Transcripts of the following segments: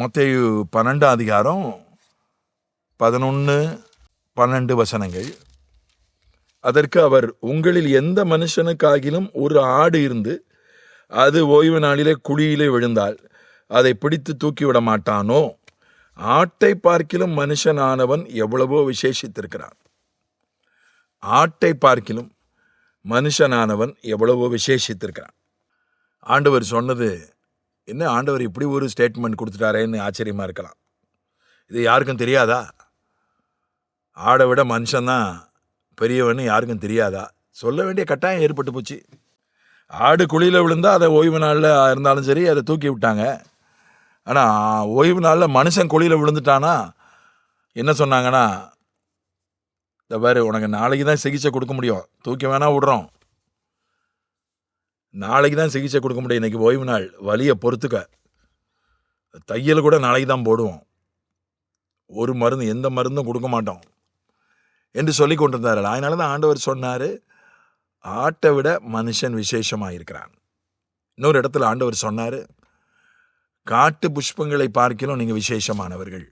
மத்தேயு 12ஆம் அதிகாரம் 11, 12 வசனங்கள். அதற்கு அவர், உங்களில் எந்த மனுஷனுக்காகிலும் ஒரு ஆடு இருந்து அது ஓய்வு நாளிலே குழியிலே விழுந்தால் அதை பிடித்து தூக்கிவிட மாட்டானோ? ஆட்டை பார்க்கிலும் மனுஷனானவன் எவ்வளவோ விசேஷித்திருக்கிறான். ஆட்டை பார்க்கிலும் மனுஷனானவன் எவ்வளவோ விசேஷித்திருக்கிறான். ஆண்டவர் சொன்னது என்ன? ஆண்டவர் இப்படி ஒரு ஸ்டேட்மெண்ட் கொடுத்துட்டாரேன்னு ஆச்சரியமாக இருக்கலாம். இது யாருக்கும் தெரியாதா? ஆடை விட மனுஷன்தான் பெரியவன்னு யாருக்கும் தெரியாதா? சொல்ல வேண்டிய கட்டாயம் ஏற்பட்டு போச்சு. ஆடு குழியில் விழுந்தால் அதை ஓய்வு நாளில் இருந்தாலும் சரி அதை தூக்கி விட்டாங்க. ஆனால் ஓய்வு நாளில் மனுஷன் குழியில் விழுந்துட்டானா என்ன சொன்னாங்கன்னா, இந்த பாரு, உனக்கு நாளைக்கு தான் சிகிச்சை கொடுக்க முடியும், தூக்கி வேணா விடுறோம், நாளைக்கு தான் சிகிச்சை கொடுக்க முடியும், இன்றைக்கி ஓய்வு நாள், வலியை பொறுத்துக்க, தையல் கூட நாளைக்கு தான் போடுவோம், ஒரு மருந்து எந்த மருந்தும் கொடுக்க மாட்டோம் என்று சொல்லி கொண்டிருந்தார்கள். அதனால தான் ஆண்டவர் சொன்னார், ஆட்டை விட மனுஷன் விசேஷமாக இருக்கிறான். இன்னொரு இடத்துல ஆண்டவர் சொன்னார், காட்டு புஷ்பங்களை பார்க்கிலும் நீங்கள் விசேஷமானவர்கள்,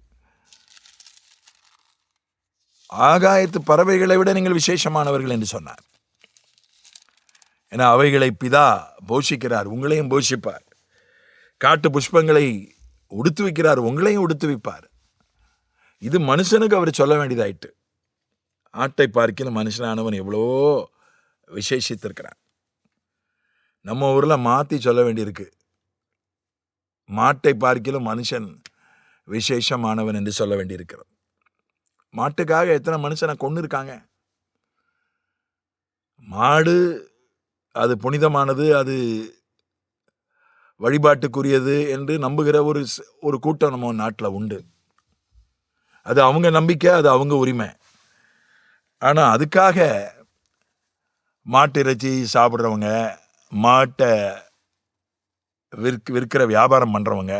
ஆகாயத்து பறவைகளை விட நீங்கள் விசேஷமானவர்கள் என்று சொன்னார். ஏன்னா அவைகளை பிதா போஷிக்கிறார், உங்களையும் போஷிப்பார். காட்டு புஷ்பங்களை உடுத்து வைக்கிறார், உங்களையும் உடுத்து வைப்பார். இது மனுஷனுக்கு அவர் சொல்ல வேண்டியதாயிட்டு. ஆட்டை பார்க்கிலும் மனுஷனானவன் எவ்வளோ விசேஷித்திருக்கிறான். நம்ம ஊரில் மாற்றி சொல்ல வேண்டியிருக்கு, மாட்டை பார்க்கிலும் மனுஷன் விசேஷமானவன் என்று சொல்ல வேண்டியிருக்கிறது. மாட்டுக்காக எத்தனை மனுஷனை கொண்டு இருக்காங்க. மாடு அது புனிதமானது, அது வழிபாட்டுக்குரியது என்று நம்புகிற ஒரு கூட்டம் நம்ம நாட்டில் உண்டு. அது அவங்க நம்பிக்கை, அது அவங்க உரிமை. ஆனால் அதுக்காக மாட்டு இறைச்சி சாப்பிட்றவங்க, மாட்டை விற்கிற வியாபாரம் பண்ணுறவங்க,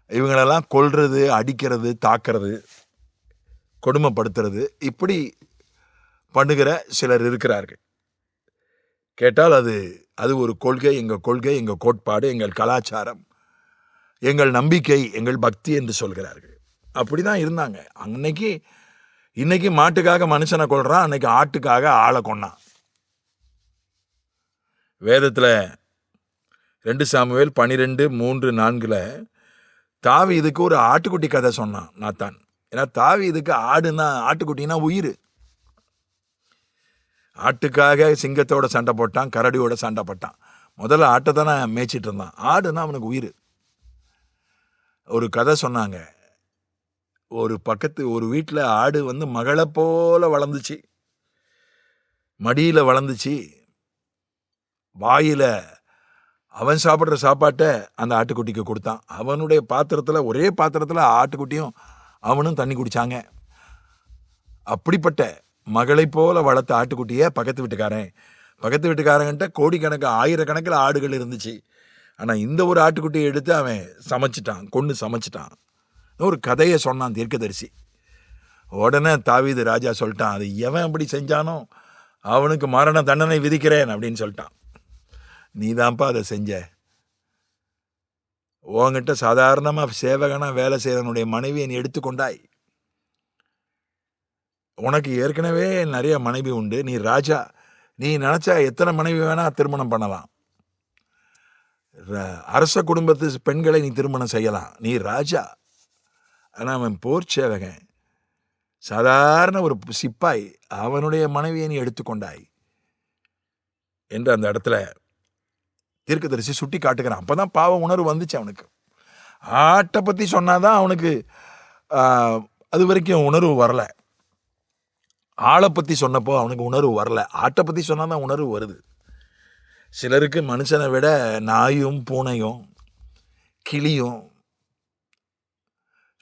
இவங்களெல்லாம் கொல்றது, அடிக்கிறது, தாக்கிறது, கொடுமைப்படுத்துறது, இப்படி பண்ணுகிற சிலர் இருக்கிறார்கள். கேட்டால் அது ஒரு கொள்கை, எங்கள் கொள்கை, எங்கள் கோட்பாடு, எங்கள் கலாச்சாரம், எங்கள் நம்பிக்கை, எங்கள் பக்தி என்று சொல்கிறார்கள். அப்படி தான் இருந்தாங்க அன்னைக்கு. இன்னைக்கு மாட்டுக்காக மனுஷனை கொல்றான், அன்னைக்கு ஆட்டுக்காக ஆளை கொன்னான். வேதத்தில் 2 சாமுவேல் 12:3-4 தாவீதுக்கு ஒரு ஆட்டுக்குட்டி கதை சொன்னான் நாத்தான். ஏன்னா தாவீதுக்கு ஆட்டுக்குட்டினா உயிர். ஆட்டுக்காக சிங்கத்தோட சண்டை போட்டான், கரடியோட சண்டை போட்டான். முதல்ல ஆட்டை தானே மேய்ச்சிட்டு இருந்தான், ஆடுனா அவனுக்கு உயிர். ஒரு கதை சொன்னாங்க, ஒரு வீட்டில் ஆடு மகளை போல வளர்ந்துச்சு, மடியில் வளர்ந்துச்சு. வாயில் அவன் சாப்பிட்ற சாப்பாட்டை அந்த ஆட்டுக்குட்டிக்கு கொடுத்தான். அவனுடைய பாத்திரத்தில், ஒரே பாத்திரத்தில் ஆட்டுக்குட்டியும் அவனும் தண்ணி குடித்தாங்க. அப்படிப்பட்ட மகளை போல வளர்த்த ஆட்டுக்குட்டியை பக்கத்து வீட்டுக்காரங்கிட்ட கோடிக்கணக்கு, ஆயிரக்கணக்கில் ஆடுகள் இருந்துச்சு. ஆனால் இந்த ஒரு ஆட்டுக்குட்டியை எடுத்து அவன் சமைச்சிட்டான், கொண்டு சமைச்சிட்டான். ஒரு கதையை சொன்னான் தீர்க்கதரிசி. உடனே தாவீது ராஜா சொல்லிட்டான், அது எவன் அப்படி செஞ்சானோ அவனுக்கு மரண தண்டனை விதிக்கிறேன் அப்படின்னு சொல்லிட்டான். நீ தான்ப்பா அதை செஞ்ச. உங்ககிட்ட சாதாரணமாக சேவகனாக வேலை செய்கிறவனுடைய மனைவியை நீ எடுத்துக்கொண்டாய். உனக்கு ஏற்கனவே நிறைய மனைவி உண்டு, நீ ராஜா, நீ நினச்சா எத்தனை மனைவி வேணால் திருமணம் பண்ணலாம், அரச குடும்பத்து பெண்களை நீ திருமணம் செய்யலாம், நீ ராஜா. ஆனால் அவன் போர் சேவகன், சாதாரண ஒரு சிப்பாய், அவனுடைய மனைவியை நீ எடுத்துக்கொண்டாய் என்று அந்த இடத்துல தீர்க்கதரிசி சுட்டி காட்டுகிறான். அப்போ தான் பாவ உணர்வு வந்துச்சு அவனுக்கு. ஆட்டை பற்றி சொன்னாதான் அவனுக்கு அது வரைக்கும் உணர்வு வரல. ஆளை பற்றி சொன்னப்போ அவனுக்கு உணர்வு வரல, ஆட்டை பற்றி சொன்னால் தான் உணர்வு வருது. சிலருக்கு மனுஷனை விட நாயும் பூனையும் கிளியும்,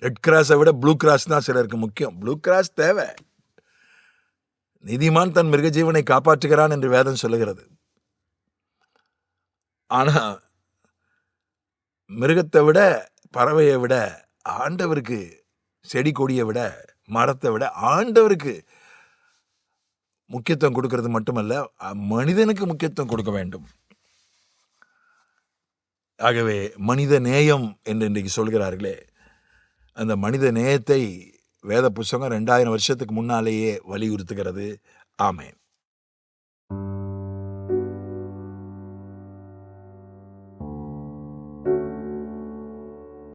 ரெட் கிராஸை விட ப்ளூ கிராஸ் தான் சிலருக்கு முக்கியம். ப்ளூ கிராஸ் தேவை. நீதிமான் தன் மிருக ஜீவனை காப்பாற்றுகிறான் என்று வேதம் சொல்லுகிறது. ஆனால் மிருகத்தை விட, பறவையை விட, ஆண்டவருக்கு, செடி கொடியை விட, மரத்தை விட ஆண்டவருக்கு முக்கியத்துவம் கொடுக்கறது மட்டுமல்ல, மனிதனுக்கு முக்கியத்துவம் கொடுக்க வேண்டும். ஆகவே மனித நேயம் என்று இன்றைக்கு சொல்கிறார்களே, அந்த மனித நேயத்தை வேத புஸ்தகம் 2000 வருஷத்துக்கு முன்னாலேயே வலியுறுத்துகிறது. ஆமென்.